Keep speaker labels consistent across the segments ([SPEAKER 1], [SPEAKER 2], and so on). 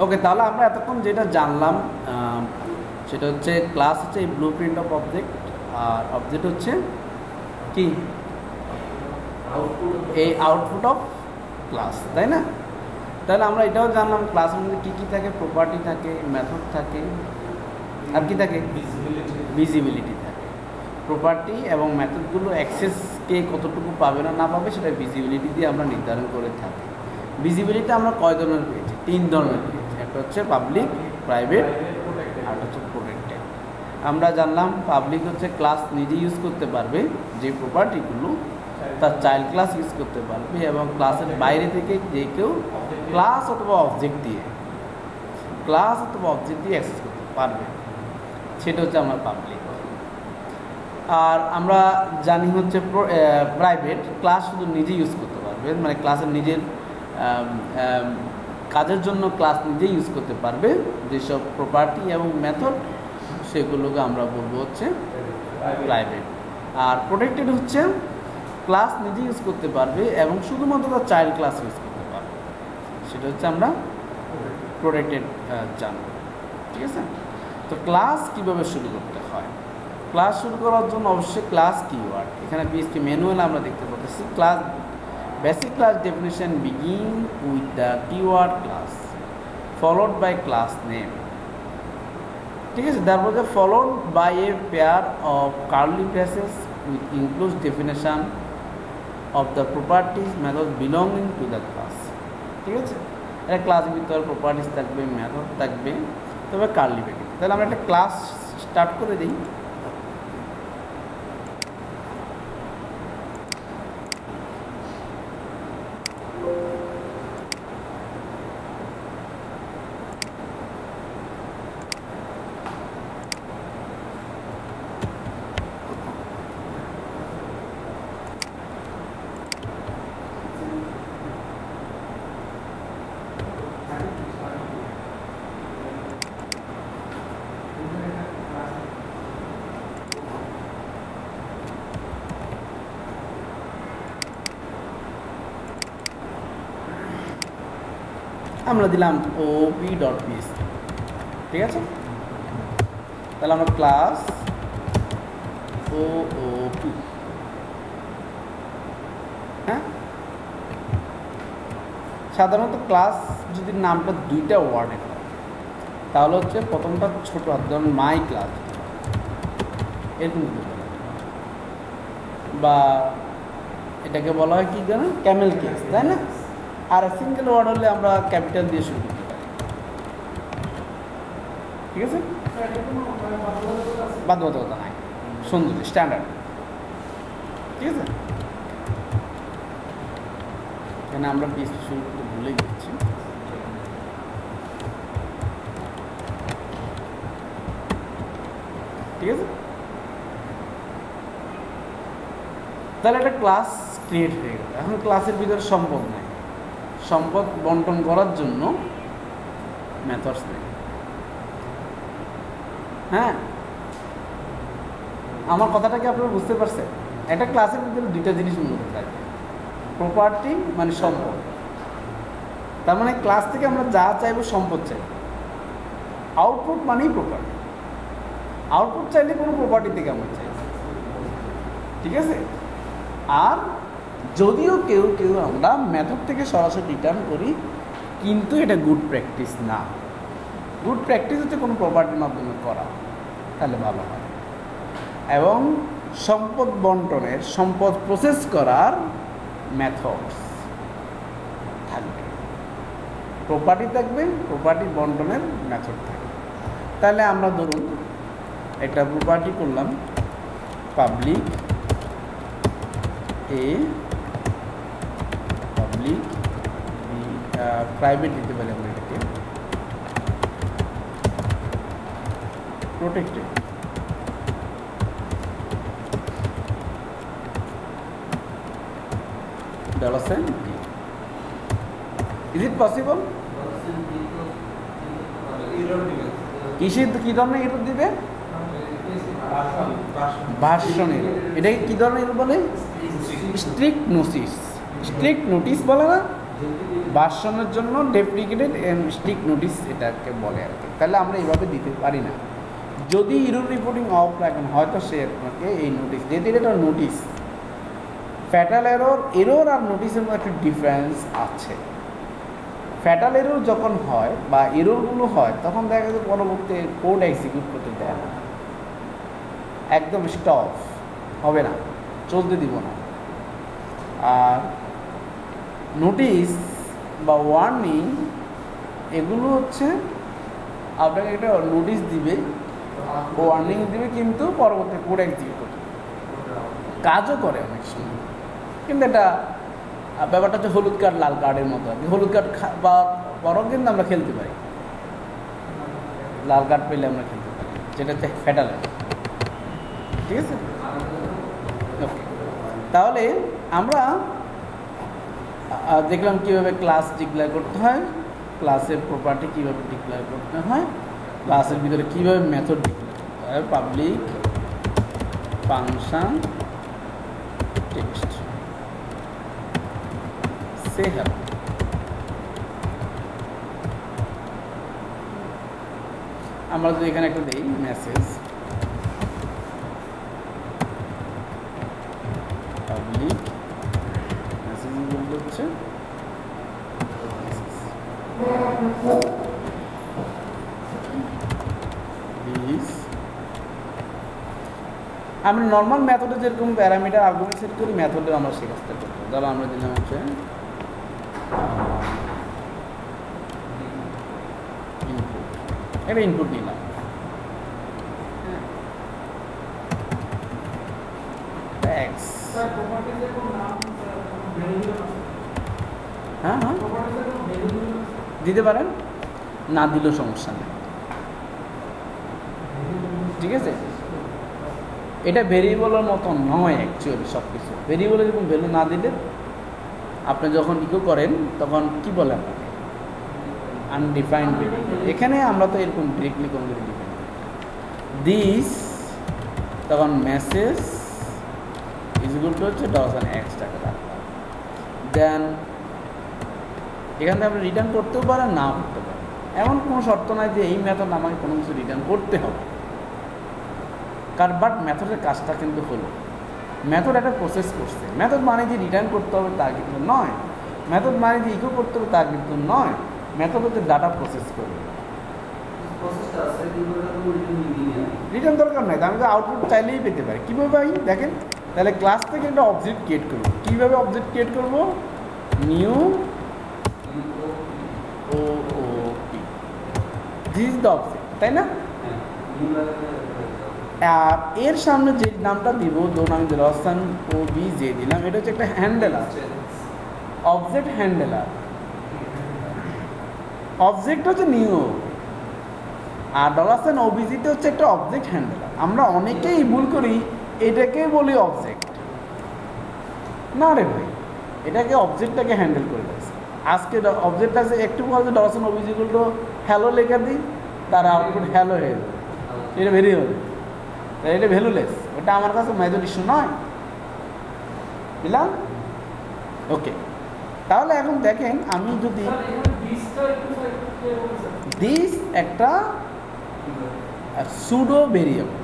[SPEAKER 1] ওকে, তাহলে আমরা এতক্ষণ যেটা জানলাম সেটা হচ্ছে ক্লাস হচ্ছে এই ব্লু প্রিন্ট অফ অবজেক্ট, আর অবজেক্ট হচ্ছে কি এই আউটপুট অফ ক্লাস, তাই না? তাহলে আমরা এটাও জানলাম ক্লাসের মধ্যে কী কী থাকে, প্রপার্টি থাকে, মেথড থাকে, আর কি থাকে, ভিজিবিলিটি থাকে। প্রপার্টি এবং মেথডগুলো অ্যাক্সেস কে কতটুকু পাবে না পাবে সেটা ভিজিবিলিটি দিয়ে আমরা নির্ধারণ করে থাকি। ভিজিবিলিটি আমরা কয় ধরনের পেয়েছি? 3 ধরনের পেয়েছি। একটা হচ্ছে পাবলিক, প্রাইভেট, আর হচ্ছে প্রোটেক্টেড। আমরা জানলাম পাবলিক হচ্ছে ক্লাস নিজে ইউজ করতে পারবে, যে প্রপার্টিগুলো তার চাইল্ড ক্লাস ইউজ করতে পারবে, এবং ক্লাসের বাইরে থেকে যে কেউ ক্লাস অথবা অবজেক্ট দিয়ে অ্যাক্সেস করতে পারবে, সেটা হচ্ছে আমার পাবলিক। আর আমরা জানি হচ্ছে প্রাইভেট, ক্লাস শুধু নিজে ইউজ করতে পারবে, মানে ক্লাসের নিজের কাজের জন্য ক্লাস নিজে ইউজ করতে পারবে। যেসব প্রপার্টি এবং মেথড সেগুলোকে আমরা বলবো হচ্ছে প্রাইভেট। আর প্রোটেক্টেড হচ্ছে ক্লাস নিজে ইউজ করতে পারবে এবং শুধুমাত্র তার চাইল্ড ক্লাস ইউজ করতে পারবে, সেটা হচ্ছে আমরা প্রোটেক্টেড জানব। ঠিক আছে? তো ক্লাস কীভাবে শুরু করতে হয়? ক্লাস শুরু করার জন্য অবশ্যই ক্লাস কিওয়ার্ড, এখানে পিএইচপি ম্যানুয়াল আমরা দেখতে পাচ্ছি। Class basic class definition begin with the keyword class followed by class name. ঠিক আছে? তারপর যে followed by a pair of curly braces with include definition of the properties method belonging to the class. ঠিক আছে? এটা ক্লাসের ভিতরে properties থাকবে, মেথড থাকবে, তবে কার্লি ব্র্যাকেট। তাহলে আমরা একটা ক্লাস স্টার্ট করে দিই। আমরা দিলাম op.php। ঠিক আছে? তাহলে আমরা ক্লাস oop, হ্যাঁ, সাধারণত ক্লাস যদি নামটা 2টা ওয়ার্ডে হয় তাহলে হচ্ছে প্রথমটা ছোট, ধরুন মাই ক্লাস এরকম, বা এটাকে বলা হয় কি জানেন, ক্যামেল কেস, তাই না? আর সিঙ্গেল ওয়ার্ড হলে আমরা ক্যাপিটাল দিয়ে শুরু করতে পারি। ঠিক আছে? বাধ্যবাধকতা নাই, সুন্দর স্ট্যান্ডার্ড। ঠিক আছে? এখানে আমরা পিএইচপি শুরু করতে ভুলে গেছি। ঠিক আছে? তাহলে একটা ক্লাস ক্রিয়েট হয়ে গেল। এখন ক্লাসের ভিতরে সম্পদ নেই, সম্পদ বন্টন করার জন্য মেথডস নেই। হ্যাঁ, আমার কথাটা কি আপনারা বুঝতে পারছেন? একটা ক্লাসের ভিতরে 2টা জিনিস মূলত থাকে, প্রপার্টি মানে সম্পদ। তার মানে ক্লাস থেকে আমরা যা চাইবো সম্পদ চাইব। আউটপুট মানেই প্রপার্টি, আউটপুট চাইলে কোনো প্রপার্টি থেকে আমরা চাই। ঠিক আছে? আর যদিও কেউ কেউ আমরা মেথড থেকে সরাসরি রিটার্ন করি, কিন্তু এটা গুড প্র্যাকটিস না। গুড প্র্যাকটিস হচ্ছে কোনো প্রপার্টির মাধ্যমে করা, তাহলে ভালো হয়। এবং সম্পদ বন্টনের, সম্পদ প্রসেস করার মেথডস থাকবে, প্রপার্টি থাকবে, প্রপার্টি বন্টনের মেথড থাকবে। তাহলে আমরা ধরুন একটা প্রপার্টি করলাম পাবলিক এ, পাবলিক বি, প্রাইভেট দিতে পারি আমরা এটাকে, protected. $d। Is it possible? কি ধরনের এরর দিবে? Version error. এটাকে কি ধরনের এরর বলে? Strict notice. স্ট্রিক্ট নোটিস বলে না, ভার্সনের জন্য ডেপ্রিকেটেড এন্ড স্টিক নোটিস এটাকে বলে আর কি। তাহলে আমরা এইভাবে দিতে পারি না। যদি ইরর রিপোর্টিং অফ রাখেন হয়তো সে আপনাকে এই নোটিস যেহেতু এটা নোটিস, ফ্যাটাল এরর আর নোটিসের মধ্যে একটা ডিফারেন্স আছে। ফ্যাটাল এরর যখন হয় বা এররগুলো হয় তখন দেখা যায় পরবর্তী কোড এক্সিকিউট করতে দেয় না, একদম স্টপ হবে না, চলতে দিব না। আর নোটিস বা ওয়ার্নিং এগুলো হচ্ছে আপনাকে একটা নোটিস দিবে, ওয়ার্নিং দিবে, কিন্তু পরবর্তী কোড এক্সিকিউট করতে কাজও করে অনেক সময়। কিন্তু এটা ব্যাপারটা হচ্ছে হলুদ কার্ড লাল কার্ডের মতো আর কি। হলুদ কার্ড বা বরং কিন্তু আমরা খেলতে পারি, লাল কার্ড পেলে আমরা খেলতে পারি, যেটা হচ্ছে ফ্যাটাল। ঠিক আছে, ওকে। তাহলে আমরা দেখলাম কীভাবে ক্লাস ডিক্লেয়ার করতে হয়, ক্লাসের প্রপার্টি কীভাবে ডিক্লেয়ার করতে হয়, ক্লাসের ভিতরে কীভাবে মেথড ডিক্লেয়ার করতে হয়, পাবলিক ফাংশন টেক্সট সে হ্যালো। আমরা যদি এখানে একটা দিই মেসেজ পাবলিক মেসেজ বলতে হচ্ছে আমরা নর্মাল মেথডে যেরকম প্যারামিটার আর্গুমেন্ট সেট করি মেথডে আমরা সে কাজটা করবো। ধরো আমরা দিলাম হচ্ছে ইনপুট, এটা ইনপুট নিলাম, হ্যাঁ হ্যাঁ দিতে পারেন, না দিলেও সমস্যা নেই। ঠিক আছে, এটা ভেরিয়েবলের মতো নয় অ্যাকচুয়ালি। সব কিছু ভেরিয়েবলে এরকম ভ্যালু না দিলে আপনি যখন ইকো করেন তখন কি বলে আপনাকে আনডিফাইন্ড ভেরিয়েবল। এখানে আমরা তো এরকম ডিরেক্টলি কোনো কিছু ডিফাইন দিস, তখন মেসেজ ইজগুলো হচ্ছে $x টাকা রাখলাম। দেন এখান থেকে আপনি রিটার্ন করতেও পারেন, নাও করতে পারেন। এমন কোনো শর্ত নাই যে এই মেথড আমাকে কোনো কিছু রিটার্ন করতে হবে। বাট মেথডের কাজটা কিন্তু হলো, মেথড একটা প্রসেস করছে। মেথড মানে যে রিটার্ন করতে হবে তা কিন্তু নয়, মেথড মানে যে ইকো করতে হবে তা কিন্তু নয়। মেথড হচ্ছে ডাটা প্রসেস করবে, রিটার্ন দরকার নাই। আমি তো আউটপুট চাইলেই পেতে পারি। কীভাবে পাই দেখেন, তাহলে ক্লাস থেকে একটা অবজেক্ট ক্রিয়েট করবো। কীভাবে অবজেক্ট ক্রিয়েট করবো? New this is the object, তাই না? আর এর সামনে যে নামটা দিব, ধরুন আমি রসান OBJ দিলাম, এটা হচ্ছে একটা হ্যান্ডেলার, অবজেক্ট হ্যান্ডেলার। অবজেক্ট হচ্ছে নিউ, আর $সাইন OBJতে হচ্ছে একটা অবজেক্ট হ্যান্ডেলার। আমরা অনেকেই ভুল করি, এটাকেই বলি অবজেক্ট। না রে ভাই, এটাকে অবজেক্টটাকে হ্যান্ডেল করে দিয়েছে। আজকে অবজেক্ট আছে একটু বলতে $সাইন OBJ গুলো হ্যালো লেখা দিই, তার আউটপুট হ্যালো হয়ে যাবে, এটা ভেরি হবে, তাই এটা ভ্যালুলেস। ওটা আমার কাছে মেজর ইস্যু নয়, বুঝলাম? ওকে, তাহলে এখন দেখেন আমি যদি দিস একটা সুডো ভেরিয়েবল,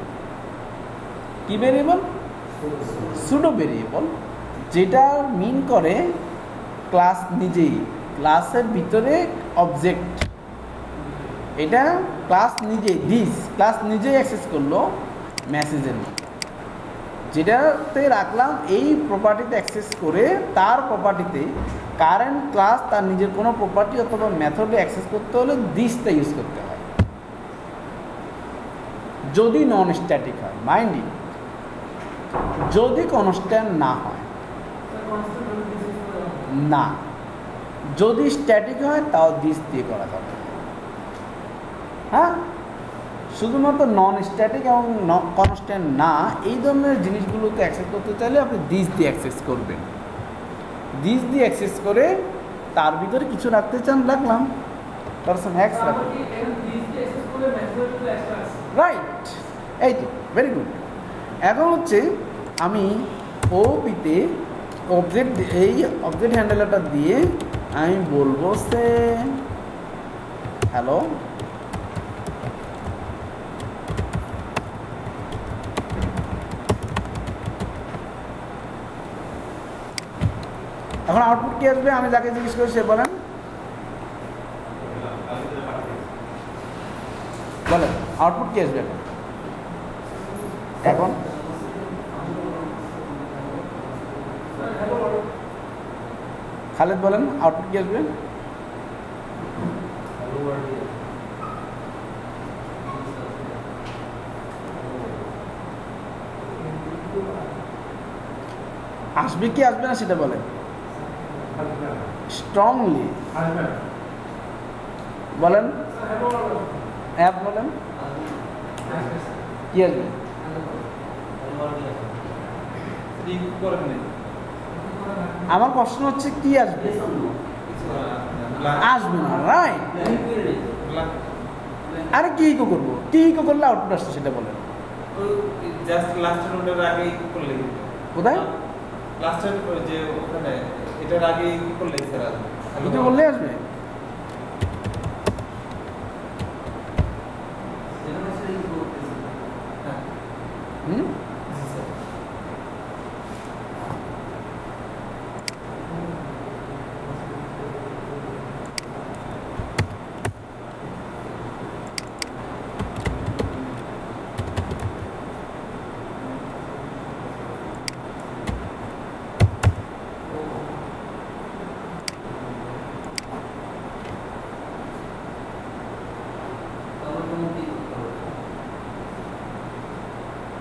[SPEAKER 1] কি ভেরিয়েবল? সুডো ভেরিয়েবল, যেটা মিন করে ক্লাস নিজেই, ক্লাসের ভিতরে অবজেক্ট। এটা ক্লাস নিজেই, দিস ক্লাস নিজেই অ্যাক্সেস করলো মেসেজের মধ্যে, যেটাতে রাখলাম এই প্রপার্টিতে অ্যাক্সেস করে তার প্রপার্টিতে কারেন্ট ক্লাস তার নিজের কোনো প্রপার্টি অথবা মেথডে অ্যাক্সেস করতে হলে দিসটা ইউজ করতে হয়, যদি নন স্ট্যাটিক হয়। মাইন্ড ইট, যদি কনস্ট্যান্ট না হয় না, যদি স্ট্যাটিক হয় তাও দিস দিয়ে করা যাবে। হ্যাঁ, শুধুমাত্র নন স্ট্যাটিক এবং কনস্ট্যান্ট না, এই ধরনের জিনিসগুলোকে অ্যাক্সেস করতে চাইলে আপনি দিস দিয়ে অ্যাক্সেস করবেন। দিস দিয়ে অ্যাক্সেস করে তার ভিতরে কিছু রাখতে চান, রাখলাম $x রাখলাম, রাইট। এই তো ভেরি গুড। এখন হচ্ছে আমি ওপিতে অবজেক্ট, এই অবজেক্ট হ্যান্ডেলারটা দিয়ে আমি বলবো সে হ্যালো, এখন আউটপুট কি আসবে? আমি যাকে জিজ্ঞেস করি সে বলেন আউটপুট কি আসবে এখন? খালেদ বলেন আউটপুট কি আসবে? আসবে কি আসবে না সেটা বলেন স্ট্রংলি বলেন। অ্যাপ বলেন কি আসবে? আমার প্রশ্ন হচ্ছে কি আসবে? আসবে না, রাইট? আরে কি ইকো করবো? কি ইকো করলে আউটপুট আসছে সেটা বলেন।
[SPEAKER 2] জাস্ট লাস্টের নোটের আগে ইকো করলে
[SPEAKER 1] কোথায়?
[SPEAKER 2] লাস্টের যে ওখানে এটার আগে ইকো করলে স্যার
[SPEAKER 1] ইকো করলে আসবে। হুম,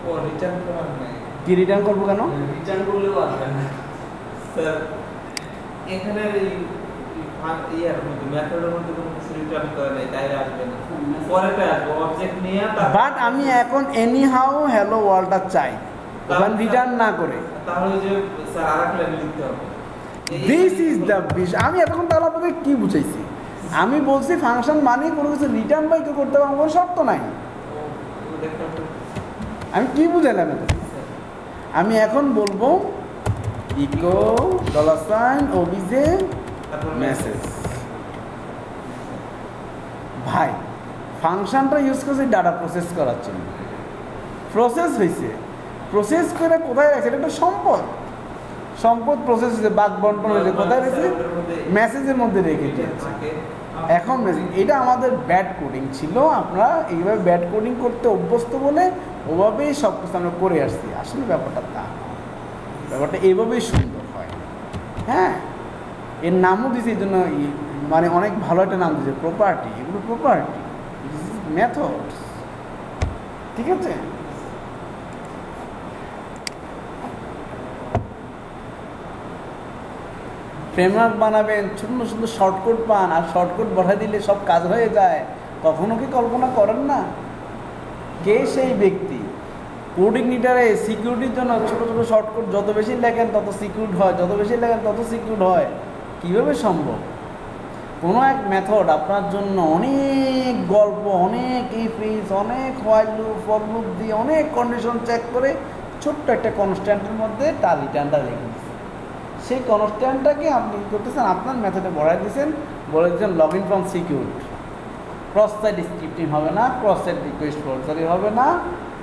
[SPEAKER 2] ও রিটার্ন করার নাই।
[SPEAKER 1] কি রিটার্ন করবো কেন?
[SPEAKER 2] রিটার্ন করলেও আসবে না স্যার। এখানে এই ইয়ার মধ্যে মেথডের মধ্যে কোনো কিছু রিটার্ন করে নাই, তাই আসবে না। পরেতে আসবে অবজেক্ট নিয়ে।
[SPEAKER 1] বাট আমি এখন এনি হাউ হ্যালো ওয়ার্ল্ডটা চাই, ওখানে রিটার্ন না করে।
[SPEAKER 2] তাহলে ওই যে স্যার আরেক লাইনে লিখতে হবে
[SPEAKER 1] দিস ইজ দ্য বিষয়। আমি এতক্ষণ তাহলে আপনাকে কি বুঝাইছি? আমি বলছি ফাংশন মানে কোনো কিছু রিটার্ন বা ইকো করতে হবে কোনো শর্ত নাই। আমি কি বুঝাইলাম এটা? আমি এখন বলবো ইকো $, ওবিজে মেসেজ। ভাই ফাংশনটা ইউজ করছে ডাটা প্রসেস করার জন্য। প্রসেস হয়েছে, প্রসেস করে কোথায় রাখছে? এটা একটা সম্পদ। সম্পদ প্রসেস হয়েছে, বাক বন্টন হয়েছে, কোথায় রেখেছে? মেসেজের মধ্যে রেখে দিয়েছে। এখন এটা আমাদের ব্যাড কোডিং ছিল। আমরা এইভাবে ব্যাড কোডিং করতে অভ্যস্ত বলে ওভাবেই সব কিছু আমরা করে আসছি। আসলে ব্যাপারটা তা, ব্যাপারটা এইভাবেই সুন্দর হয়। হ্যাঁ, এর নামও দিয়েছে এই জন্য, মানে অনেক ভালো একটা নাম দিয়েছে প্রপার্টি। এগুলো প্রপার্টি, মেথডস। ঠিক আছে? ফ্রেমওয়ার্ক বানাবেন, সুন্দর সুন্দর শর্টকাট পান, আর শর্টকাট বসাই দিলে সব কাজ হয়ে যায়। কখনো কি কল্পনা করেন না কে সেই ব্যক্তি কোডিং নিটারে সিকিউরিটির জন্য ছোটো ছোটো শর্টকাট যত বেশি লেখেন তত সিকিউর হয়, যত বেশি লেখেন তত সিকিউর হয়? কীভাবে সম্ভব? কোনো এক মেথড আপনার জন্য অনেক গল্প, অনেক ইফ, অনেক হোয়াইল লুপ, ফর লুপ দিয়ে অনেক কন্ডিশন চেক করে ছোট্ট একটা কনস্ট্যান্টের মধ্যে তার রিটার্নটা রেখে দিচ্ছেন। সেই কনস্ট্যান্টটাকে আপনি কী করতেছেন? আপনার মেথডে বড়াই দিয়েছেন, বলে দিচ্ছেন log in from secure. Cross site scripting হবে না, ক্রস সাইট রিকোয়েস্ট ফোর্জারি হবে না,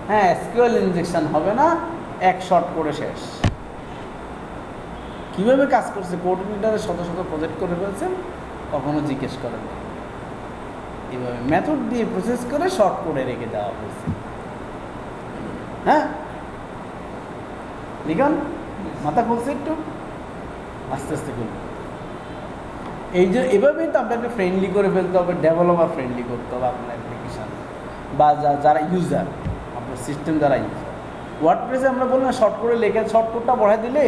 [SPEAKER 1] হ্যাঁ এসকিউএল ইনজেকশন হবে না, এক শর্ট করে শেষ। কীভাবে কাজ করছে? কোঅর্ডিনেটরে শত শত প্রজেক্ট করে ফেলছেন, কখনো জিজ্ঞেস করেন না। এইভাবে মেথড দিয়ে প্রসেস করে শর্ট করে রেখে দেওয়া হয়েছে। হ্যাঁ, লিখন মাথা খুলছে একটু, আস্তে আস্তে খুলবে। এই যে এভাবেই তো আপনাকে ফ্রেন্ডলি করে ফেলতে হবে, ডেভেলপার ফ্রেন্ডলি করতে হবে আপনার অ্যাপ্লিকেশান বা যারা ইউজার, আপনার সিস্টেম যারা ইউজার। ওয়ার্ডপ্রেসে আমরা বললাম শর্ট করে লেখে, শর্টকাটটা বঢ়াই দিলে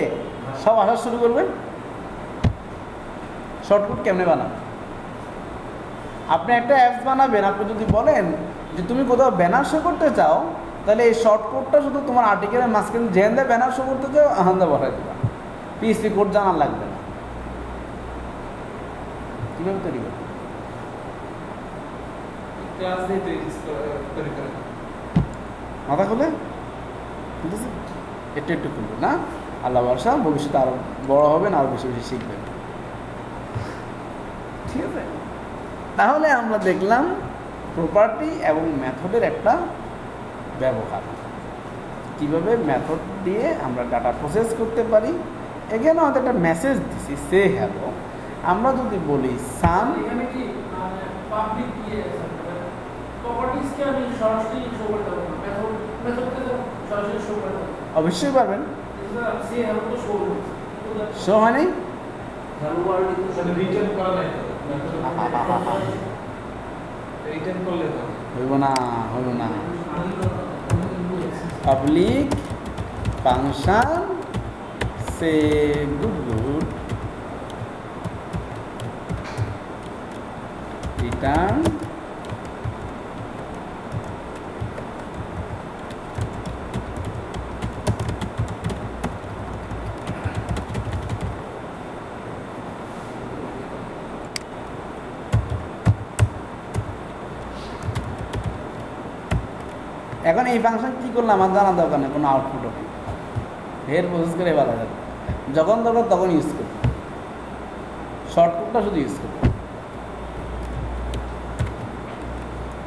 [SPEAKER 1] সব আসা শুরু করবেন। শর্টকাট কেমনে বানাবেন? আপনি একটা অ্যাপস বানাবেন, আপনি যদি বলেন যে তুমি কোথাও ব্যানার শো করতে চাও, তাহলে এই শর্টকাটটা শুধু তোমার আর্টিকেলের মাঝখানে যেখানে ব্যানার শো করতে চাও আহান্দা বসাই দেবা, পিএইচপি কোড জানা লাগবে না। কীভাবে তৈরি করবে? মাথা খুলে ঠিক আছে, একটু একটু খুলবে না? আল্লাহ ভরসা, ভবিষ্যতে আরও বড় হবেন, আরও বেশি বেশি শিখবেন। ঠিক আছে? তাহলে আমরা দেখলাম প্রপার্টি এবং মেথডের একটা ব্যবহার, কিভাবে মেথড দিয়ে আমরা ডাটা প্রসেস করতে পারি। এখানে হয়তো একটা মেসেজ দিছি, সে হ্যালো। আমরা যদি বলি সাম,
[SPEAKER 3] এখানে কি পাবলিক প্রপার্টিজকে আমি সরাসরি শো করতে পারবো না, মেথডকে তো সরাসরি শো করতে পারবো।
[SPEAKER 1] অবশ্যই পারবেন।
[SPEAKER 3] সে হ্যালো তো শো করছে,
[SPEAKER 1] শো হয়নি?
[SPEAKER 2] হ্যালো ওয়ার্ল্ড কিন্তু রিটার্ন করা নাই তো, রিটার্ন করলে তো
[SPEAKER 1] হইব না, হইব না। পাবলিক ফাংশন সে গুড গুড রিটার্ন এখন এই ফাংশন কী করলাম আমার জানা দরকার নেই, কোনো আউটপুটও নেই, হের প্রসেস করে বলা যাবে, যখন দরকার তখন ইউজ করব, শর্টকাটটা শুধু ইউজ করব।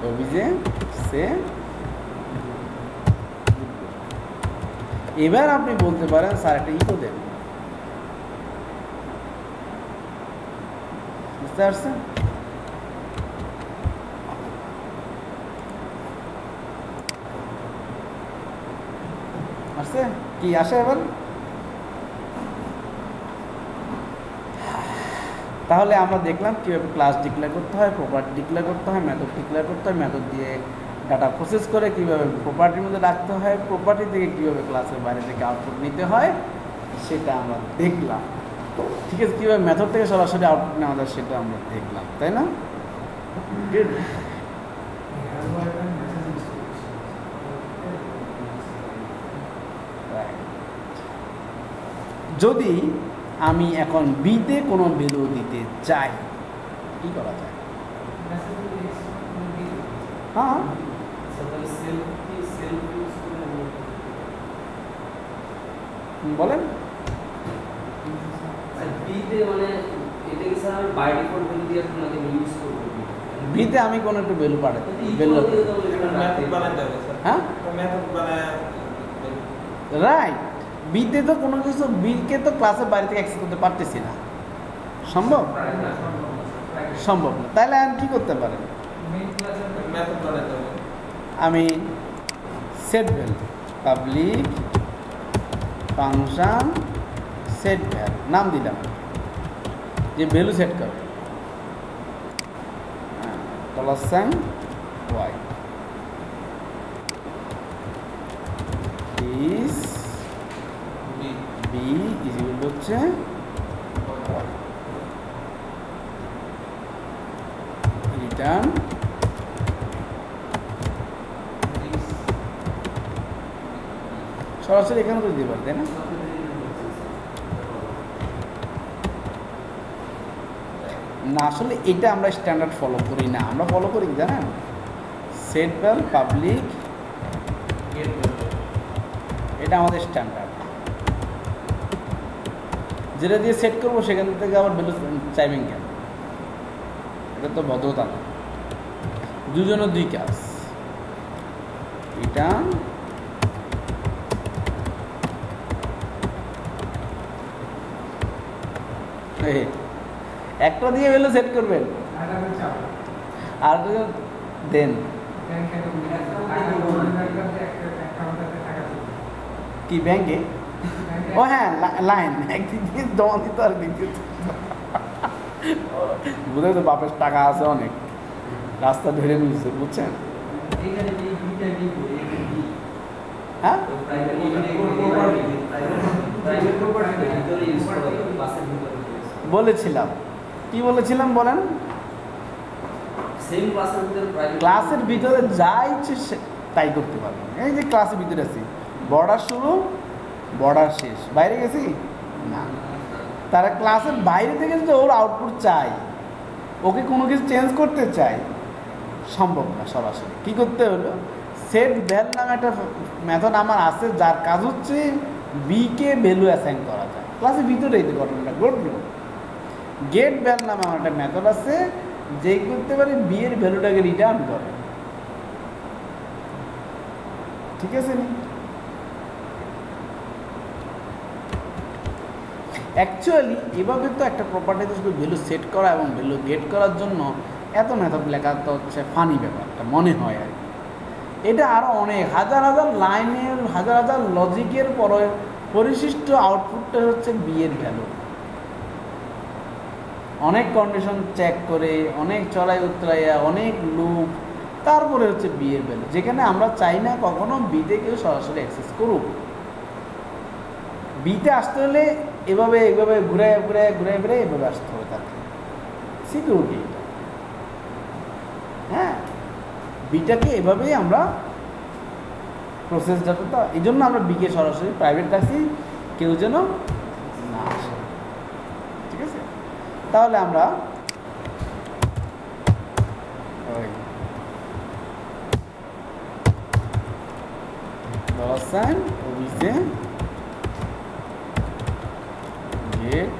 [SPEAKER 1] অভিজে সে এবার আপনি বলতে পারেন স্যার একটা ইকো দেন, বুঝতে পারছেন? আসছে কি আসে এবার? তাহলে আমরা দেখলাম কীভাবে ক্লাস ডিক্লেয়ার করতে হয়, প্রপার্টি ডিক্লেয়ার করতে হয়, মেথড ডিক্লেয়ার করতে হয়, মেথড দিয়ে ডাটা প্রসেস করে কীভাবে প্রপার্টির মধ্যে রাখতে হয়, প্রপার্টি থেকে কীভাবে ক্লাসের বাইরে থেকে আউটপুট নিতে হয় সেটা আমরা দেখলাম। ঠিক আছে, কীভাবে মেথড থেকে সরাসরি আউটপুট নেওয়া যায় সেটা আমরা দেখলাম, তাই না? যদি আমি এখন বিতে কোনো ভ্যালু দিতে চাই, কি করা যায়? হ্যাঁ, বলেন। বিতে আমি কোনো একটু ভ্যালু পাঠাতে, হ্যাঁ রাইট। বিতে তো কোনো কিছু, বিকে তো ক্লাসের বাইরে থেকে অ্যাক্সেস করতে পারতেছি না, সম্ভব সম্ভব না। তাহলে আমি কী করতে পারেন? আমি set value public function set value নাম দিলাম, যে ভ্যালু সেট করবে $sign y is b is equal to হচ্ছে রিটার্ন সরাসরি এখানে তো দিতে পারি, তাই না? না, আসলে এটা আমরা স্ট্যান্ডার্ড ফলো করি না, আমরা ফলো করি কি জানেন? সেট ভ্যাল পাবলিক, এটা আমাদের স্ট্যান্ডার্ড, যেটা দিয়ে সেট করবো সেখান থেকে আবার ভ্যালু চাইবেন কেন? এটা তো ভদ্রতা না, দুজনের দুই কাজ। রিটার্ন একটা দিয়ে ভ্যালু সেট করবেন আর দেন কি ব্যাংকে? ও হ্যাঁ, লাইন একদিক দিয়ে জমা দিতে আর দ্বিতীয় বুঝলেন তো, বাপের টাকা আছে অনেক, রাস্তা ধরে নিয়েছে, বুঝছেন? হ্যাঁ, বলেছিলাম, কি বলেছিলাম বলেন? ক্লাসের ভিতরে যা ইচ্ছে তাই করতে পারবেন। এই যে ক্লাসের ভিতরে আছি, বর্ডার শুরু বর্ডার শেষ, বাইরে গেছি না। তারা ক্লাসের বাইরে থেকে যদি ওর আউটপুট চাই, ওকে কোনো কিছু চেঞ্জ করতে চাই, সম্ভব না। সরাসরি কী করতে হলো, সেট ভ্যাল নামে একটা মেথড আমার আছে, যার কাজ হচ্ছে বিকে ভ্যালু অ্যাসাইন করা যায়। ক্লাসের ভিতরে এই ঘটনাটা ঘটলো, গেট ভ্যাল নামে আমার একটা মেথড আছে যে করতে পারে বি এর ভ্যালুটাকে রিটার্ন করে। ঠিক আছে নি? অ্যাকচুয়ালি এভাবে তো একটা প্রপার্টিতে শুধু ভ্যালু সেট করা এবং ভ্যালু গেট করার জন্য এত মেথড লেখা তো হচ্ছে ফানি ব্যাপারটা মনে হয় আর কি। এটা আরও অনেক হাজার হাজার লাইনের হাজার হাজার লজিকের পরে পরিশিষ্ট আউটপুটটা হচ্ছে বি এর ভ্যালু। অনেক কন্ডিশন চেক করে, অনেক চড়াই উতরাইয়া, অনেক লুপ, তারপরে হচ্ছে বি এর ভ্যালু, যেখানে আমরা চাই না কখনো বিতে কেউ সরাসরি অ্যাক্সেস করুক। বিতে আসতে হলে এভাবে এইভাবে ঘুরে ঘুরে ঘুরে ঘুরে এভাবে আসতে হবে তাকে, সিকিউরিটি। হ্যাঁ, বিটাকে এভাবেই আমরা প্রসেস ডাটা, এই জন্য আমরা বিকে সরাসরি প্রাইভেট রাখছি, কেউ যেন না আসে। ঠিক আছে, তাহলে আমরা অভিষে গেট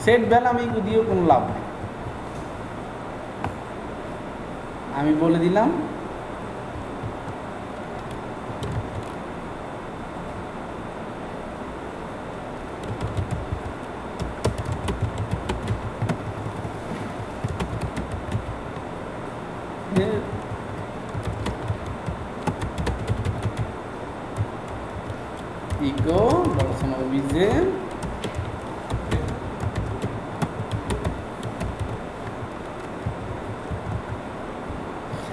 [SPEAKER 1] সেট ভ্যালু আমি দিয়েও কোনো লাভ নেই। আমি বলে দিলাম ইকো অভিজে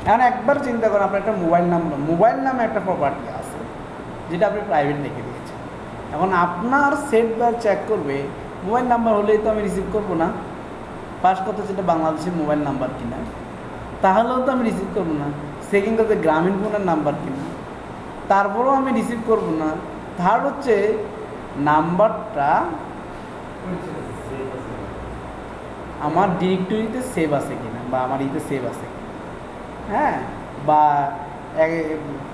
[SPEAKER 1] এখন একবার চিন্তা করেন, আপনার একটা মোবাইল নামে একটা প্রপার্টি আছে যেটা আপনি প্রাইভেট রেখে দিয়েছেন। এখন আপনার সেট বার চেক করবে মোবাইল নাম্বার হলেই তো আমি রিসিভ করবো না। ফার্স্ট কথা যেটা বাংলাদেশের মোবাইল নাম্বার কিনা, তাহলেও তো আমি রিসিভ করবো না। সেকেন্ড কথা গ্রামীণ ফোনের নাম্বার কিনা, তারপরেও আমি রিসিভ করবো না। থার্ড হচ্ছে নাম্বারটা আমার ডিরেক্টরিতে সেভ আছে কিনা বা আমার ইতে সেভ আছে কিনা, হ্যাঁ, বা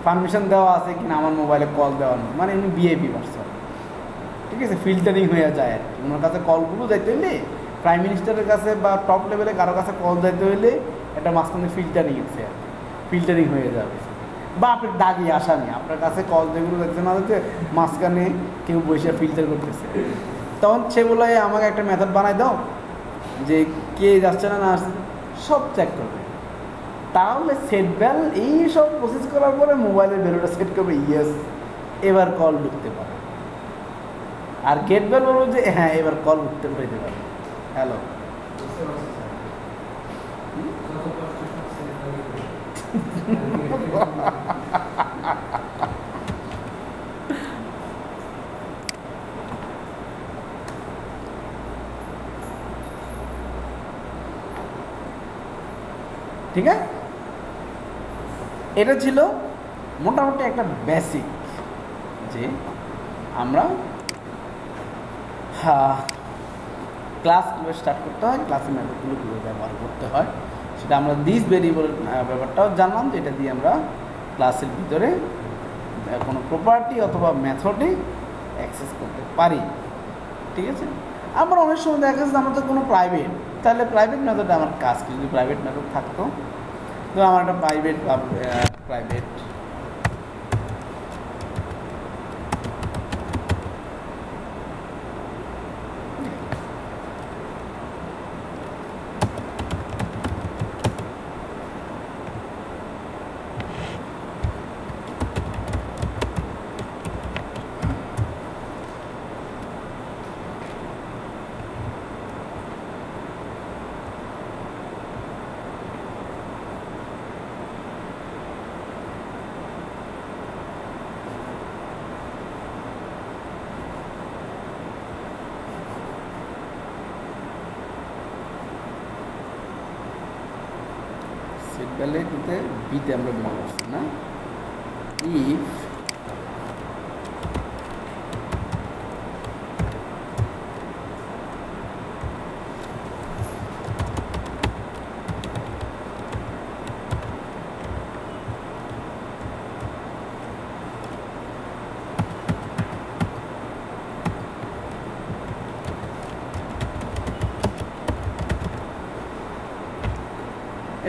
[SPEAKER 1] পারমিশন দেওয়া আছে কিনা আমার মোবাইলে কল দেওয়ার, মানে এমনি বিএপি পারসন। ঠিক আছে, ফিল্টারিং হয়ে যায় আর কি। ওনার কাছে কলগুলো যাইতে হইলে, প্রাইম মিনিস্টারের কাছে বা টপ লেভেলে কারো কাছে কল যাইতে হইলে একটা মাঝখানে ফিল্টারিং আছে আর কি, ফিল্টারিং হয়ে যাবে। বা আপনি দাগি আসামি, আপনার কাছে কল যেগুলো দেখছে না হচ্ছে মাঝখানে কেউ বসে ফিল্টার করতেছে, তখন সে বলে আমাকে একটা মেথড বানাই দাও যে কে যাচ্ছে না না আসছে সব চেক করবে। তাহলে সেট ভ্যাল এই সব প্রসেস করার পরে মোবাইলের ভ্যালুটা সেট করবে, ইয়েস এবার কল ঢুকতে পারে। আর গেট ভ্যাল বলবো যে হ্যাঁ এবার কল উঠতে পেতে পারে, হ্যালো। ঠিক আছে, এটা ছিল মোটামুটি একটা বেসিক যে আমরা ক্লাস কীভাবে স্টার্ট করতে হয়, ক্লাসের মেথডগুলো কীভাবে ব্যবহার করতে হয়, সেটা আমরা দিস ভেরিয়েবলের ব্যাপারটাও জানলাম, যেটা দিয়ে আমরা ক্লাসের ভিতরে কোনো প্রপার্টি অথবা মেথডে অ্যাক্সেস করতে পারি। ঠিক আছে, আমরা অনেক সময় দেখা যাচ্ছে আমাদের কোনো প্রাইভেট, তাহলে প্রাইভেট মেথডে আমার কাজ কি, যদি প্রাইভেট মেথড থাকতো তো আমার একটা প্রাইভেট সেটবেলে কিন্তু বিতে আমরা ব্যবহার করছি না, ইফ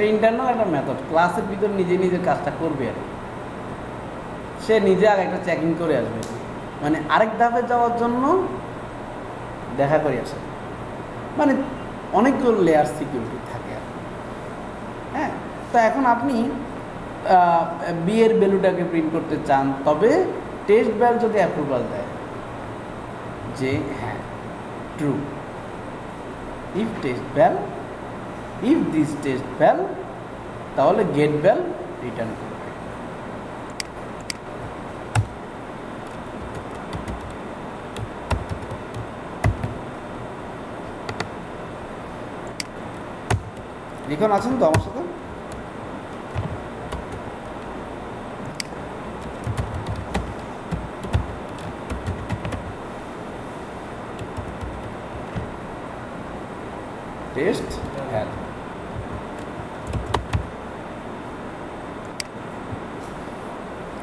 [SPEAKER 1] এই ইন্টারনাল একটা মেথড, ক্লাসের ভিতর নিজে নিজে কাজটা করবে আর কি। সে নিজে আগে একটা চেকিং করে আসবে, মানে আরেক ধাপে যাওয়ার জন্য দেখা করে আসে, মানে অনেকগুলো লেয়ার সিকিউরিটি থাকে আর কি। হ্যাঁ, তো এখন আপনি বি এর ভ্যালুটাকে প্রিন্ট করতে চান, তবে টেস্ট ভ্যাল যদি অ্যাপ্রুভাল দেয় যে হ্যাঁ true, if test val, if this test val, তাহলে গেট ভ্যাল রিটার্ন করবে। লিখন আছেন তো আমার সাথে? Test val.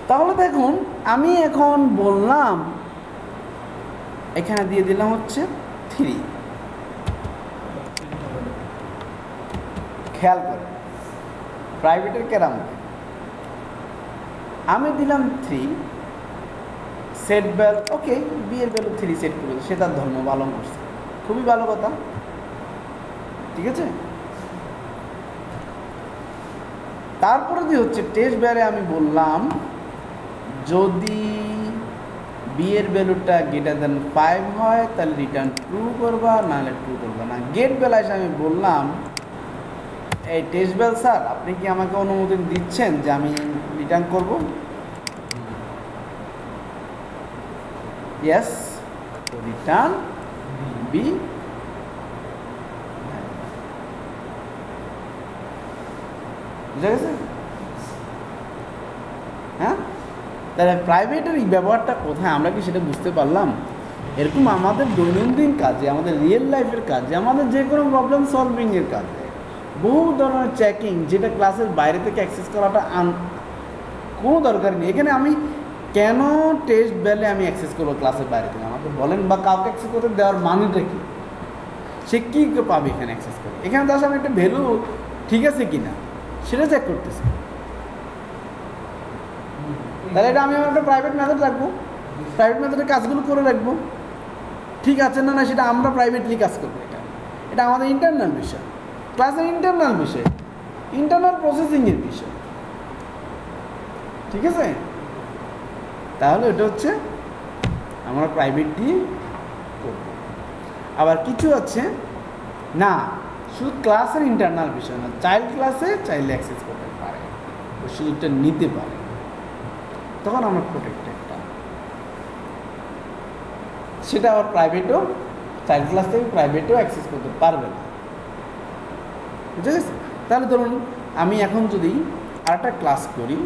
[SPEAKER 1] তাহলে দেখুন, আমি এখন বললাম এখানে দিয়ে দিলাম হচ্ছে 3, খেয়াল করে প্রাইভেটের কেরাম আমি দিলাম 3, সেট ভ্যাল ওকে, বি এর ভ্যালু 3 সেট করে, সে তার ধর্ম পালন করছে, খুবই ভালো কথা, ঠিক আছে। তারপরে যে হচ্ছে টেস্ট ভ্যালে আমি বললাম যদি বি এর ভ্যালুটা গ্রেটার দেন 5 হয় তাহলে রিটার্ন ট্রু করবা, নাহলে ট্রু করবা না। গেট ভ্যালু এসে আমি বললাম এই টেস্ট ভ্যাল স্যার আপনি কি আমাকে অনুমোদন দিচ্ছেন যে আমি রিটার্ন করব? Yes, return b. বুঝা গেছে? হ্যাঁ, তাহলে প্রাইভেটের এই ব্যবহারটা কোথায়, আমরা কি সেটা বুঝতে পারলাম? এরকম আমাদের দৈনন্দিন কাজে, আমাদের রিয়েল লাইফের কাজে, আমাদের যে কোনো প্রবলেম সলভিংয়ের কাজে বহু ধরনের চেকিং, যেটা ক্লাসের বাইরে থেকে অ্যাক্সেস করাটা কোনো দরকার নেই। এখানে আমি কেন টেস্ট ভ্যালে আমি অ্যাক্সেস করবো ক্লাসের বাইরে থেকে, আমাকে বলেন, বা কাউকে অ্যাক্সেস করতে দেওয়ার মানেটা কি, সে কী পাবে এখানে অ্যাক্সেস করে? এখানে তো আসলে একটা ভ্যালু ঠিক আছে কি না সেটা চেক করতেছি। তাহলে এটা আমি আমার একটা প্রাইভেট মেথড রাখবো, প্রাইভেট মেথডের কাজগুলো করে রাখবো, ঠিক আছে না না সেটা আমরা প্রাইভেটলি কাজ করবো। এটা আমাদের ইন্টারনাল বিষয়, ক্লাসের ইন্টারনাল বিষয়, ইন্টারনাল প্রসেসিংয়ের বিষয়, ঠিক আছে। তাহলে এটা হচ্ছে আমরা প্রাইভেটলি করব। আবার কিছু আছে না, শুধু ক্লাসের ইন্টারনাল বিষয় না, চাইল্ড ক্লাসে চাইল্ড অ্যাক্সেস করতে পারে, ওই সুযোগটা নিতে পারে, তখন আমরা প্রোটেক্টেডটা, সেটা আবার প্রাইভেটও, চাইল্ড ক্লাস থেকে প্রাইভেটও অ্যাক্সেস করতে পারবে না। বুঝে গেছে? তাহলে ধরুন আমি এখন যদি আরেকটা ক্লাস করি,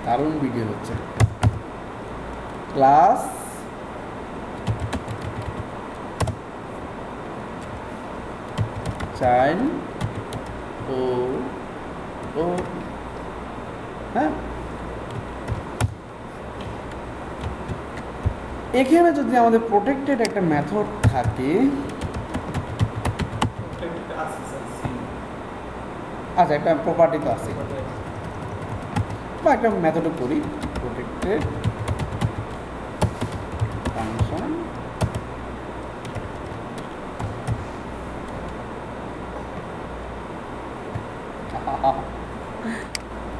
[SPEAKER 1] দারুণ ভিডিও হচ্ছে, ক্লাস চাইল্ড ও হ্যাঁ, এখানে যদি আমাদের প্রোটেক্টেড একটা মেথড থাকে, আচ্ছা একটা প্রপার্টি তো আছে, বা একটা মেথডও করি, প্রোটেক্টেড ফাংশন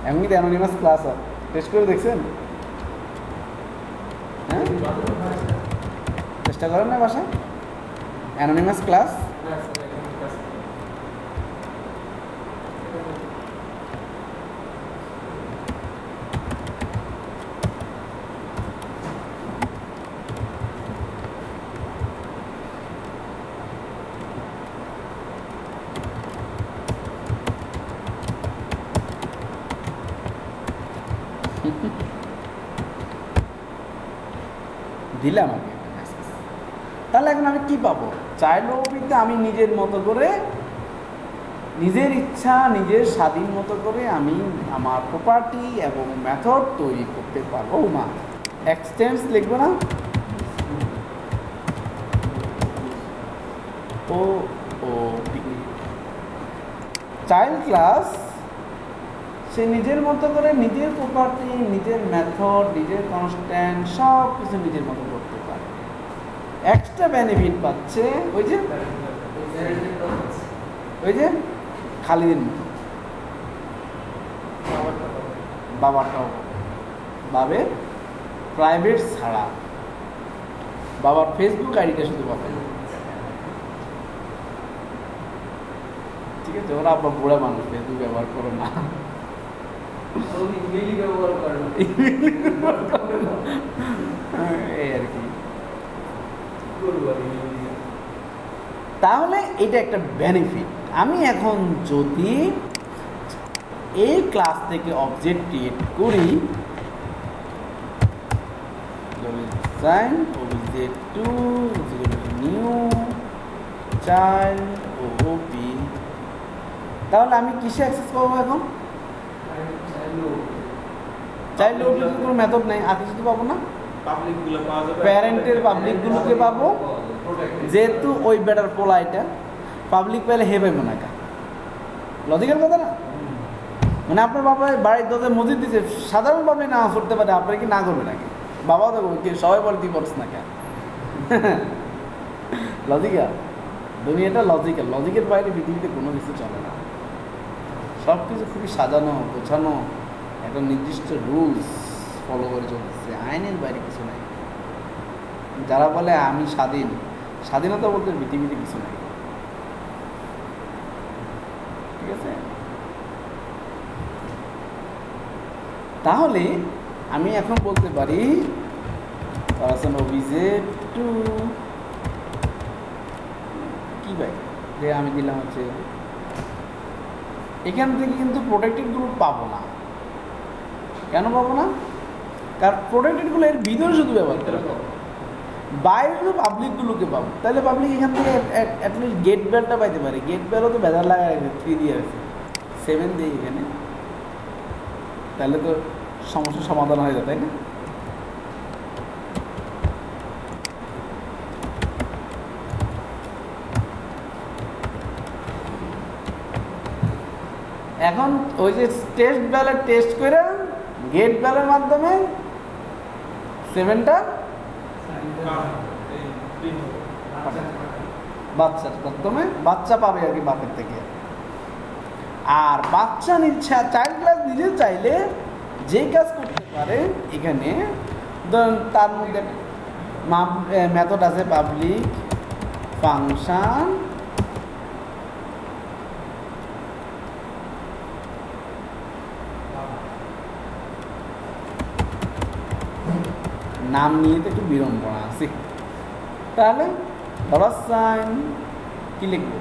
[SPEAKER 1] এমনি অ্যানোনিমাস ক্লাস হয়, টেস্ট করে দেখছেন? হ্যাঁ, চেষ্টা করেন না বাসায় অ্যানোনিমাস ক্লাস। দিলাম আমি মেসেজ, তাহলে এখন আমি কি পাবো? চাইল্ড ওবিতে আমি নিজের মতো করে, নিজের ইচ্ছা, নিজের স্বাধীন মতো করে আমি আমার প্রপার্টি এবং মেথড তৈরি করতে পারবো। মা এক্সটেন্স লিখবো না, ও ও চাইল্ড ক্লাস সে নিজের মতো করে নিজের প্রপার্টি, নিজের মেথড, নিজের কনস্ট্যান্ট সব কিছু নিজের মতো করতে পারে। এক্সট্রা বেনিফিট পাচ্ছে ওই যে খালিদের মতো বাবারটাও বাবে প্রাইভেট ছাড়া বাবার ফেসবুক আইডিটা শুধু পাবে। ঠিক আছে, ওরা আবার বুড়া মানুষ, ফেসবুক ব্যবহার করো না, এই আর কি। তাহলে এটা একটা বেনিফিট। আমি এখন যদি এই ক্লাস থেকে অবজেক্ট ক্রিয়েট করি, অবজেক্ট টু নিউ চাইল্ড ওপি, তাহলে আমি কিসে অ্যাক্সেস পাবো এখন? চাইল্ড ওপির কোনো মেথড নেই, আর কিছু তো পাবো না। প্যারেন্টের পাবলিকগুলোকে পাবো, যেহেতু ওই বেটার পোলা এটা পাবলিক পেলে হে পাইব না। কা লজিক্যাল কথা না? মানে আপনার বাবা বাড়ির দরজায় মসজিদ দিচ্ছে, সাধারণ পাবলিক না করতে পারে, আপনার কি না করবে নাকি? বাবাও তো সবাই বলে তুই করছ না কেন? লজিক্যাল দুনিয়াটা, লজিক্যাল। লজিকের বাইরে পৃথিবীতে কোনো কিছু চলে না। সব কিছু খুবই সাজানো গোছানো, একটা নির্দিষ্ট রুলস ফলো করে চলতেছে, আইনের বাইরে কিছু নাই। যারা বলে আমি স্বাধীন, স্বাধীনতা বলতে পৃথিবীতে কিছু নাই। ঠিক আছে, তাহলে আমি এখন বলতে পারি অবজেক্ট টু কি ভাই, যে আমি দিলাম হচ্ছে এখান থেকে কিন্তু প্রোটেক্টেড গ্রুপ পাবো না। কেন পাবো না? কারণ প্রোটেক্টেডগুলো এর ভিতরে শুধু ব্যবহার করে পাবো, বাইরে শুধু পাবলিকগুলোকে পাবো। তাহলে পাবলিক এখান থেকে অ্যাটলিস্ট গেট বেলটা পাইতে পারে। গেট বেলও তো বেজার লাগায় রাখবে, 3 দিয়ে আছে, 7 দিই এখানে, তাহলে তো সমস্যার সমাধান হয়ে যায়, তাই না? এখন ওই যে টেস্ট বেলের টেস্ট করে গেট বেলের মাধ্যমে 7টা বাচ্চার মাধ্যমে বাচ্চা পাবে আর কি বাপের থেকে। আর বাচ্চা চাইল্ড ক্লাস নিজে চাইলে যে কাজ করতে পারে, এখানে ধরুন তার মধ্যে মেথড আছে পাবলিক ফাংশন নাম নিয়ে তো একটু বিড়ম্বনা আছে। তাহলে $, কি লিখব?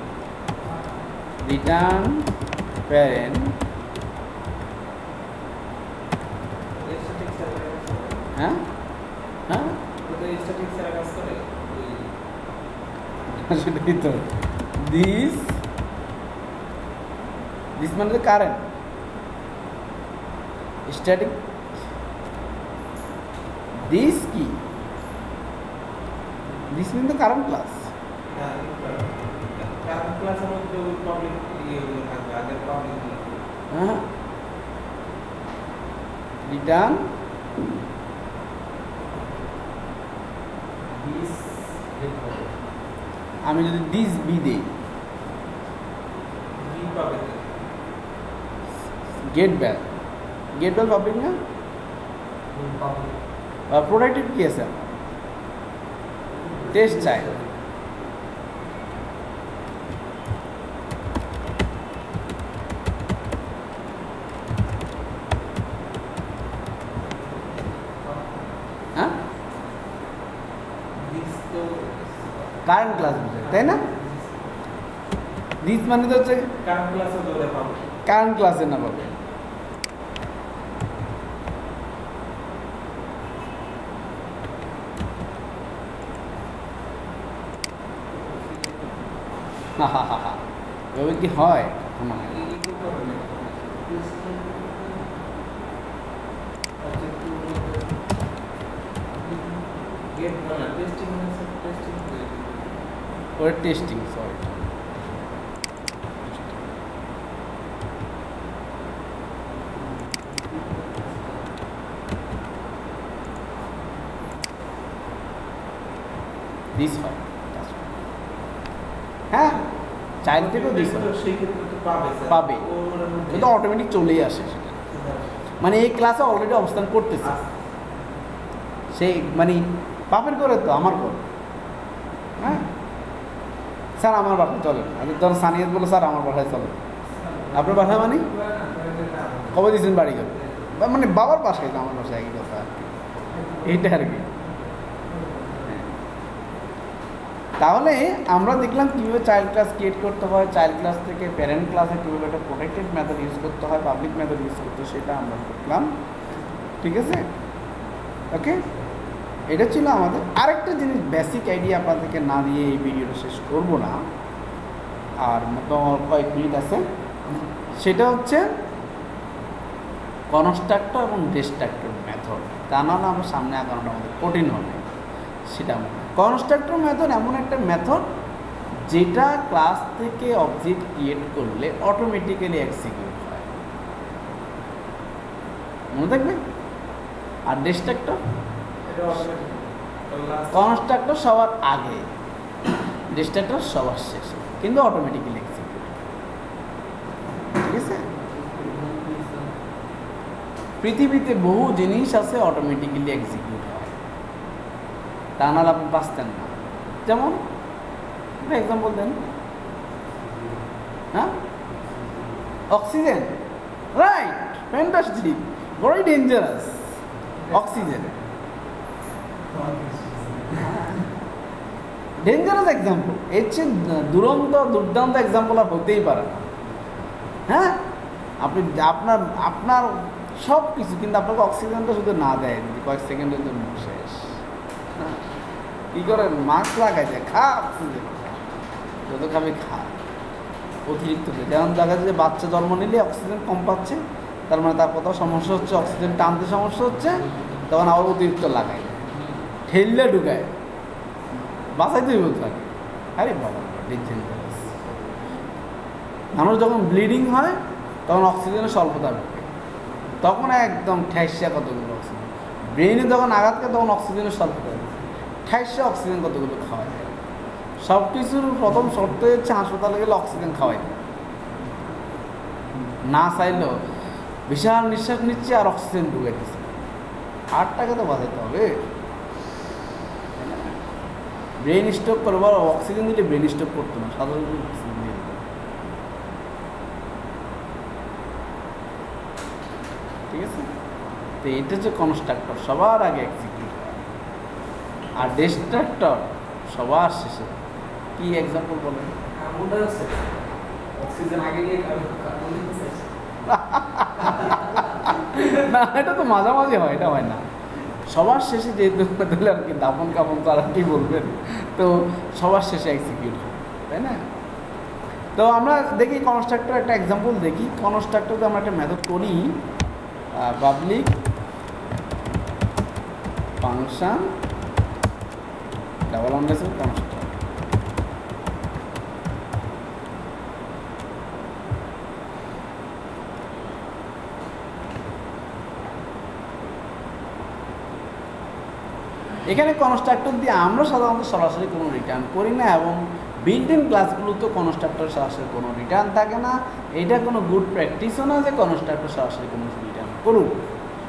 [SPEAKER 1] রিটার্ন প্যারেন্ট, হ্যাঁ হ্যাঁ সেটাই তো। দিস মানে তো কারেন্ট স্ট্যাটিক। দিস কি? দিস মিন তো কারেন্ট ক্লাস। হ্যাঁ, রিটার্ন আমি যদি দিস বি দিই, গেট বেল পাবলিক না? প্রোডাক্টিভ কি আছে? Test child. হ্যাঁ, কারেন্ট ক্লাস বুঝে, তাই না? দিস মানে তো হচ্ছে কারেন্ট ক্লাসে না পাবে। এভাবে কি হয়? Testing, sorry. হ্যাঁ, চাইল্ড থেকেও দিছে,
[SPEAKER 2] তো সেই ক্ষেত্রে তো পাবে স্যার।
[SPEAKER 1] পাবে।
[SPEAKER 2] ওর মধ্যে
[SPEAKER 1] কিন্তু অটোমেটিক চলেই আসে সেটা, মানে এই ক্লাসে অলরেডি অবস্থান করতেছে সে, মানে বাপের করে তো আমার ঘর। হ্যাঁ স্যার আমার বাসায় চলেন, ধরুন সানিয়াত বলে স্যার আমার বাসায় চলেন, আপনার বাসায় মানে কবে দিয়েছেন বাড়ি ঘর, মানে বাবার বাসায় তো আমার বাসায় একই কথা আর কি, এইটা আর কি। তাহলে আমরা দেখলাম কীভাবে চাইল্ড ক্লাস ক্রিয়েট করতে হয়, চাইল্ড ক্লাস থেকে প্যারেন্ট ক্লাসে কীভাবে একটা প্রোটেক্টেড মেথড ইউজ করতে হয়, পাবলিক মেথড ইউজ করতে হয়, সেটা আমরা দেখলাম। ঠিক আছে, ওকে, এটা ছিল আমাদের। আরেকটা জিনিস বেসিক আইডিয়া আপনাদেরকে না দিয়ে এই ভিডিওটা শেষ করব না, আর মতো কয়েক মিনিট আছে, সেটা হচ্ছে কনস্ট্রাক্টর এবং ডিস্ট্রাক্টর মেথড। তা নাহলে আমরা সামনে আগানোটা আমাদের কঠিন হবে। সেটা কনস্ট্রাক্টর মেথড এমন একটা মেথড যেটা ক্লাস থেকে অবজেক্ট ক্রিয়েট করলে অটোমেটিক্যালি এক্সিকিউট হয়, মনে থাকবে। আর ডিস্ট্রাক্টর, কনস্ট্রাক্টর সবার আগে, ডিস্ট্রাক্টর সবার শেষে, কিন্তু অটোমেটিক্যালি এক্সিকিউট। ঠিক আছে, পৃথিবীতে বহু জিনিস আছে অটোমেটিক্যালি এক্সিকিউট হয়, তা নাহলে আপনি বাঁচতেন না। যেমন একটা এক্সাম্পল দেন। হ্যাঁ, oxygen, right, fantastic, very dangerous. Oxygen dangerous example, এর চেয়ে দুর্দান্ত এক্সাম্পল আর হতেই পারে না। হ্যাঁ, আপনি আপনার সব কিছু, কিন্তু আপনাকে অক্সিজেনটা শুধু না দেয়, কয়েক সেকেন্ডের জন্য শেষ। হ্যাঁ, কী করেন, মাস্ক লাগাই যায়, খা অক্সিজেন, যত খাবে খা, অতিরিক্ত। যেমন দেখা যায় যে বাচ্চা জন্ম নিলে অক্সিজেন কম পাচ্ছে, তার মানে তার কোথাও সমস্যা হচ্ছে, অক্সিজেন টানতে সমস্যা হচ্ছে, তখন আবার অতিরিক্ত লাগায়, ঠেললে ঢুকায়, বাঁচাইতেই বলতে থাকে। আরে বাবা, ডেঞ্জারাস। মানুষ যখন ব্লিডিং হয় তখন অক্সিজেনের স্বল্পতা ঢুকে, তখন একদম ঠ্যাসা কতগুলো অক্সিজেন। ব্রেনে যখন আঘাত করে তখন অক্সিজেনের স্বল্পতা ঢুকে, ঠ্যাসা অক্সিজেন কতগুলো খাওয়া যায়। সব কিছুর প্রথম শর্ত হচ্ছে হাসপাতালে গেলে অক্সিজেন খাওয়াই যায়, না চাইলেও বিশাল নিঃশ্বাস নিচ্ছে আর অক্সিজেন ঢুকাইতেছে, হার্টটাকে তো বাঁচাতে হবে। ব্রেন স্ট্রোক করবো, অক্সিজেন দিলে ব্রেন স্ট্রোক করতো না, সাধারণত অক্সিজেন দিয়ে দিত। ঠিক আছে, তো এটা হচ্ছে কনস্ট্রাক্টর, সবার আগে এক্সিকিউট হয়, আর ডিস্ট্রাক্টর সবার শেষে। কি এক্সাম্পল বলেন?
[SPEAKER 3] অক্সিজেন আগে গিয়ে
[SPEAKER 1] না, এটা তো মাঝামাঝি হয়, এটা হয় না, সবার শেষে যেহেতু তাহলে আর কি দাপন কাপন তো আর কি বলবেন, তো সবার শেষে এক্সিকিউট হয়, তাই না? তো আমরা দেখি কনস্ট্রাক্টর একটা এক্সাম্পল দেখি। কনস্ট্রাক্টরতে আমরা একটা মেথড করি, public function double underscore constructor. এখানে কনস্ট্রাক্টর দিয়ে আমরা সাধারণত সরাসরি কোনো রিটার্ন করি না, এবং বিল্ট ইন ক্লাসগুলোতে কনস্ট্রাক্টর সরাসরি কোনো রিটার্ন থাকে না। এটা কোনো গুড প্র্যাকটিসও না যে কনস্ট্রাক্টর সরাসরি কোনো রিটার্ন করুক।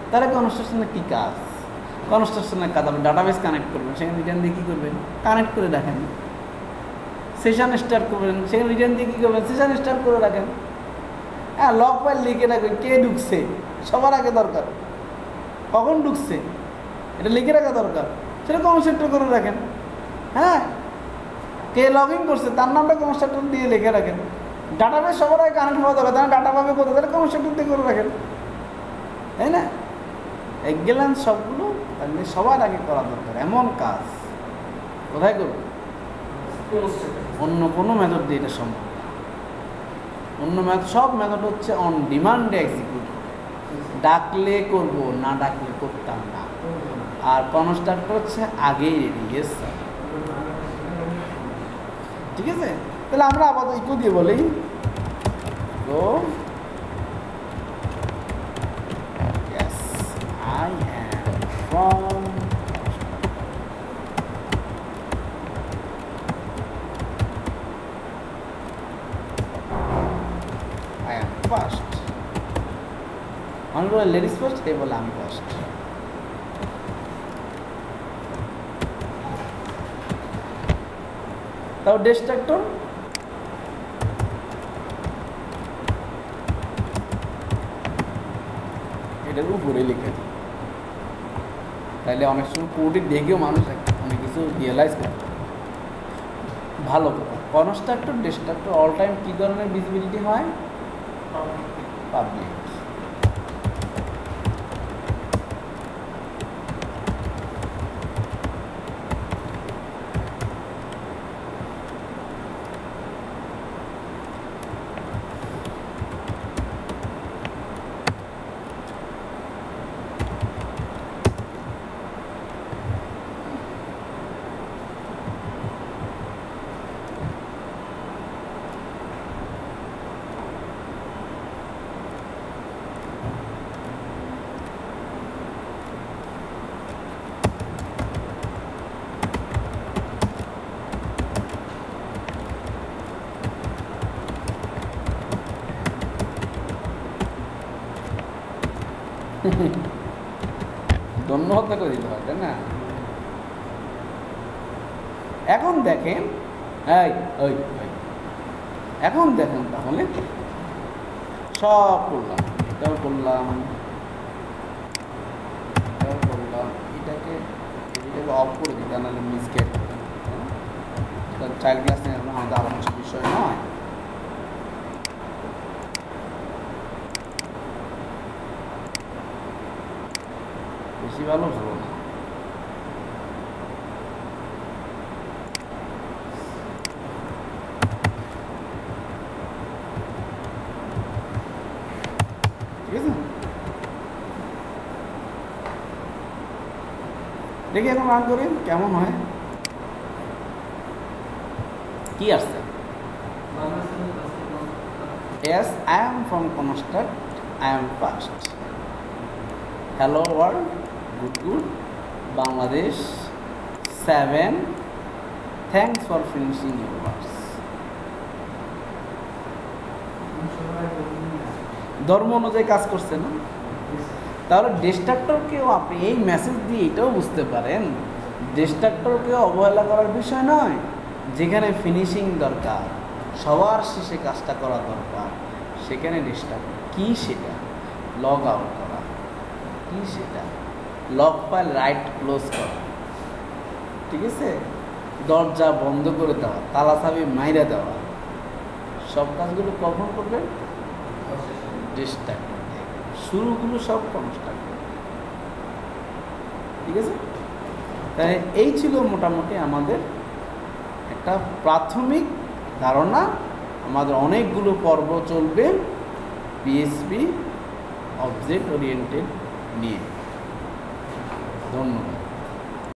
[SPEAKER 1] তাহলে কনস্ট্রাকশনের কী কাজ? কনস্ট্রাকশনের কাজ আপনি ডাটাবেস কানেক্ট করবেন, সেখানে রিটার্ন দিয়ে কী করবেন? কানেক্ট করে রাখেন। সেশন স্টার্ট করবেন, সেখানে রিটার্ন দিয়ে কী করবেন? সেশন স্টার্ট করে রাখেন। হ্যাঁ, লগ ফাইল লিখে রাখবেন, কে ঢুকছে সবার আগে দরকার, কখন ঢুকছে এটা লিখে রাখা দরকার, সেটা কনস্ট্রাক্টর করে রাখেন। হ্যাঁ, কে লগ ইন করছে তার নামটা কনস্ট্রাক্টর দিয়ে লিখে রাখেন। ডাটাবেস সবার আগে কানেক্ট হওয়া দরকার, তাহলে ডাটা পাবে কোথায়? তাহলে কনস্ট্রাক্টর দিয়ে করে রাখেন, তাই না? গেলেন সবগুলো, তাহলে সবার আগে করা দরকার এমন কাজ কোথায় করব? অন্য কোনো মেথড দিয়ে এটা সম্ভব না। অন্য মেথড, সব মেথড হচ্ছে অন ডিমান্ডে এক্সিকিউট হবে, ডাকলে করব, না ডাকলে করতাম না। আর কনস্ট্রাক্টর হচ্ছে আগেই রেডি। ইয়েস স্যার, ঠিক আছে। তাহলে আমরা আপাতত ইকো দিয়ে বলি, গো ইয়েস আই অ্যাম ফ্রম আমি বলে লেডিস ফার্স্ট, এ বলে আমি ফার্স্ট। তাও ডিস্ট্রাক্টর এটার উপরে লিখে দিই, তাহলে অনেক সময় কোডে দেখেও মানুষ অনেক কিছু রিয়েলাইজ করে। ভালো কথা, কনস্ট্রাক্টর ডিস্ট্রাক্টর অল টাইম কী ধরনের ভিজিবিলিটি হয়? পাবলিক। ধন্যবাদ করে দিতে হয়, তাই না? এখন দেখেন, এখন দেখেন তাহলে সব করলাম, এটাও করলাম, এটাও করলাম, এটাকে অফ করে দিই, তা নাহলে মিসগেট। চাইল্ড ক্লাস নিয়ে আমাদের আলোচনার বিষয় নয়। বেশি ভালো হলো না। ঠিক আছে, দেখি এখন রান করি কেমন হয়। কি আসছে? Yes, I am from Construct. I am first. Hello world. Good. Bangladesh 7. Thanks for finishing your works. ধর্ম অনুযায়ী কাজ করছে না? তাহলে ডিস্ট্রাক্টরকেও আপনি এই মেসেজ দিয়ে এটাও বুঝতে পারেন, ডিস্ট্রাক্টরকেও অবহেলা করার বিষয় নয়। যেখানে ফিনিশিং দরকার, সবার শেষে কাজটা করা দরকার, সেখানে ডিস্ট্রাক্টর কী সেটা লগ আউট করা, কী সেটা লক ফাইল রাইট ক্লোজ করা, ঠিক আছে, দরজা বন্ধ করে দেওয়া, তালা চাবি মাইরা দেওয়া, সব কাজগুলো কখন করবেন? ডিস্ট্রাক্টর। শুরুগুলো সব কনস্ট্রাক্টর, ঠিক আছে। তাই এই ছিল মোটামুটি আমাদের একটা প্রাথমিক ধারণা। আমাদের অনেকগুলো পর্ব চলবে পিএইচপি অবজেক্ট ওরিয়েন্টেড নিয়ে। ধন্যবাদ।